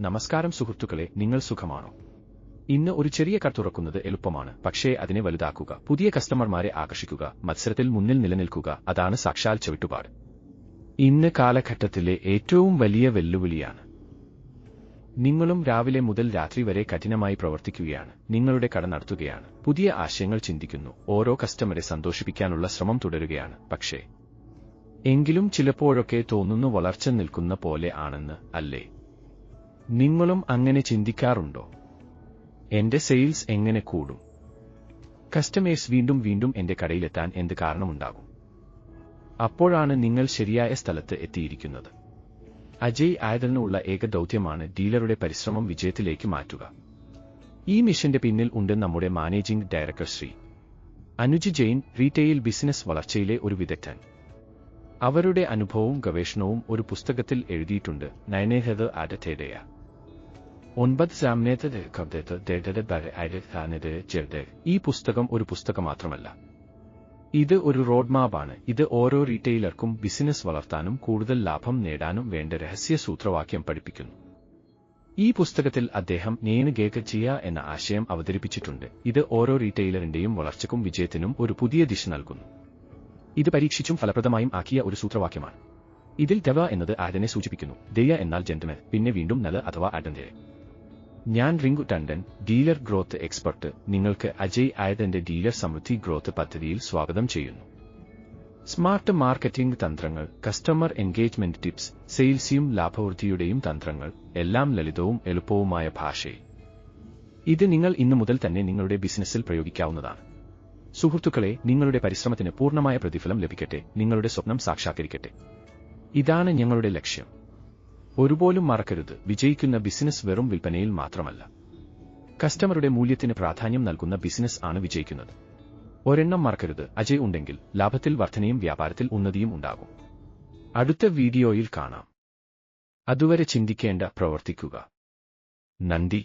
നമസ്കാരം സുഹൃത്തുക്കളെ, നിങ്ങൾ സുഖമാണോ? ഇന്ന് ഒരു ചെറിയ കട തുറക്കുന്നത് എളുപ്പമാണ്, പക്ഷേ അതിനെ വലുതാക്കുക, പുതിയ കസ്റ്റമർമാരെ ആകർഷിക്കുക, മത്സരത്തിൽ മുന്നിൽ നിലനിൽക്കുക, അതാണ് സാക്ഷാൽ ചവിട്ടുപാട്. ഇന്ന് കാലഘട്ടത്തിലെ ഏറ്റവും വലിയ വെല്ലുവിളിയാണ്. നിങ്ങളും രാവിലെ മുതൽ രാത്രി വരെ കഠിനമായി പ്രവർത്തിക്കുകയാണ്, നിങ്ങളുടെ കട നടത്തുകയാണ്, പുതിയ ആശയങ്ങൾ ചിന്തിക്കുന്നു, ഓരോ കസ്റ്റമറെ സന്തോഷിപ്പിക്കാനുള്ള ശ്രമം തുടരുകയാണ്. പക്ഷേ എങ്കിലും ചിലപ്പോഴൊക്കെ തോന്നുന്നു വളർച്ച നിൽക്കുന്ന പോലെ ആണെന്ന്, അല്ലേ? നിങ്ങളും അങ്ങനെ ചിന്തിക്കാറുണ്ടോ? എന്റെ സെയിൽസ് എങ്ങനെ കൂടും? കസ്റ്റമേഴ്സ് വീണ്ടും വീണ്ടും എന്റെ കടയിലെത്താൻ എന്ത് കാരണമുണ്ടാകും? അപ്പോഴാണ് നിങ്ങൾ ശരിയായ സ്ഥലത്ത് എത്തിയിരിക്കുന്നത്. അജയ് ആയതിനുള്ള ഏക ദൗത്യമാണ് ഡീലറുടെ പരിശ്രമം വിജയത്തിലേക്ക് മാറ്റുക. ഈ മിഷന്റെ പിന്നിൽ ഉണ്ട് നമ്മുടെ managing director Shri Anuj Jain, retail business വളർച്ചയിലെ ഒരു വിദഗ്ധൻ. അവരുടെ അനുഭവവും ഗവേഷണവും ഒരു പുസ്തകത്തിൽ എഴുതിയിട്ടുണ്ട്, നയനേഹത് ആഡത്തേടയ 9 ഈ പുസ്തകം ഒരു പുസ്തകം മാത്രമല്ല, ഇത് ഒരു റോഡ് മാപ്പാണ്. ഇത് ഓരോ റീറ്റെയിലർക്കും ബിസിനസ് വളർത്താനും കൂടുതൽ ലാഭം നേടാനും വേണ്ട രഹസ്യ സൂത്രവാക്യം പഠിപ്പിക്കുന്നു. ഈ പുസ്തകത്തിൽ അദ്ദേഹം നേന് ഗേകച്ചിയ എന്ന ആശയം അവതരിപ്പിച്ചിട്ടുണ്ട്. ഇത് ഓരോ റീറ്റെയിലറിന്റെയും വളർച്ചയ്ക്കും വിജയത്തിനും ഒരു പുതിയ ദിശ നൽകുന്നു. ഇത് പരീക്ഷിച്ചും ഫലപ്രദമായും ആക്കിയ ഒരു സൂത്രവാക്യമാണ്. ഇതിൽ ദവ എന്നത് ആഡനെ സൂചിപ്പിക്കുന്നു, ദയ എന്നാൽ ജെന്റമൻ, പിന്നെ വീണ്ടും നല അഥവാ ആഡന്റെ. ഞാൻ Rinku Tandon, dealer growth expert, നിങ്ങൾക്ക് അജയ് ആയതിന്റെ ഡീലർ സമൃദ്ധി ഗ്രോത്ത് പദ്ധതിയിൽ സ്വാഗതം ചെയ്യുന്നു. സ്മാർട്ട് മാർക്കറ്റിംഗ് തന്ത്രങ്ങൾ, കസ്റ്റമർ എൻഗേജ്മെന്റ് ടിപ്സ്, സെയിൽസിയും ലാഭവൃദ്ധിയുടെയും തന്ത്രങ്ങൾ, എല്ലാം ലളിതവും എളുപ്പവുമായ ഭാഷയിൽ. ഇത് നിങ്ങൾ ഇന്നു മുതൽ തന്നെ നിങ്ങളുടെ ബിസിനസ്സിൽ പ്രയോഗിക്കാവുന്നതാണ്. സുഹൃത്തുക്കളെ, നിങ്ങളുടെ പരിശ്രമത്തിന് പൂർണ്ണമായ പ്രതിഫലം ലഭിക്കട്ടെ, നിങ്ങളുടെ സ്വപ്നം സാക്ഷാത്കരിക്കട്ടെ. ഇതാണ് ഞങ്ങളുടെ ലക്ഷ്യം. ഒരുപോലും മറക്കരുത്, വിജയിക്കുന്ന ബിസിനസ് വെറും വിൽപ്പനയിൽ മാത്രമല്ല, കസ്റ്റമറുടെ മൂല്യത്തിന് പ്രാധാന്യം നൽകുന്ന ബിസിനസ് ആണ് വിജയിക്കുന്നത്. ഒരെണ്ണം മറക്കരുത്, അജയ് ഉണ്ടെങ്കിൽ ലാഭത്തിൽ വർധനയും വ്യാപാരത്തിൽ ഉന്നതിയും ഉണ്ടാകും. അടുത്ത വീഡിയോയിൽ കാണാം. അതുവരെ ചിന്തിക്കേണ്ട, പ്രവർത്തിക്കുക. നന്ദി.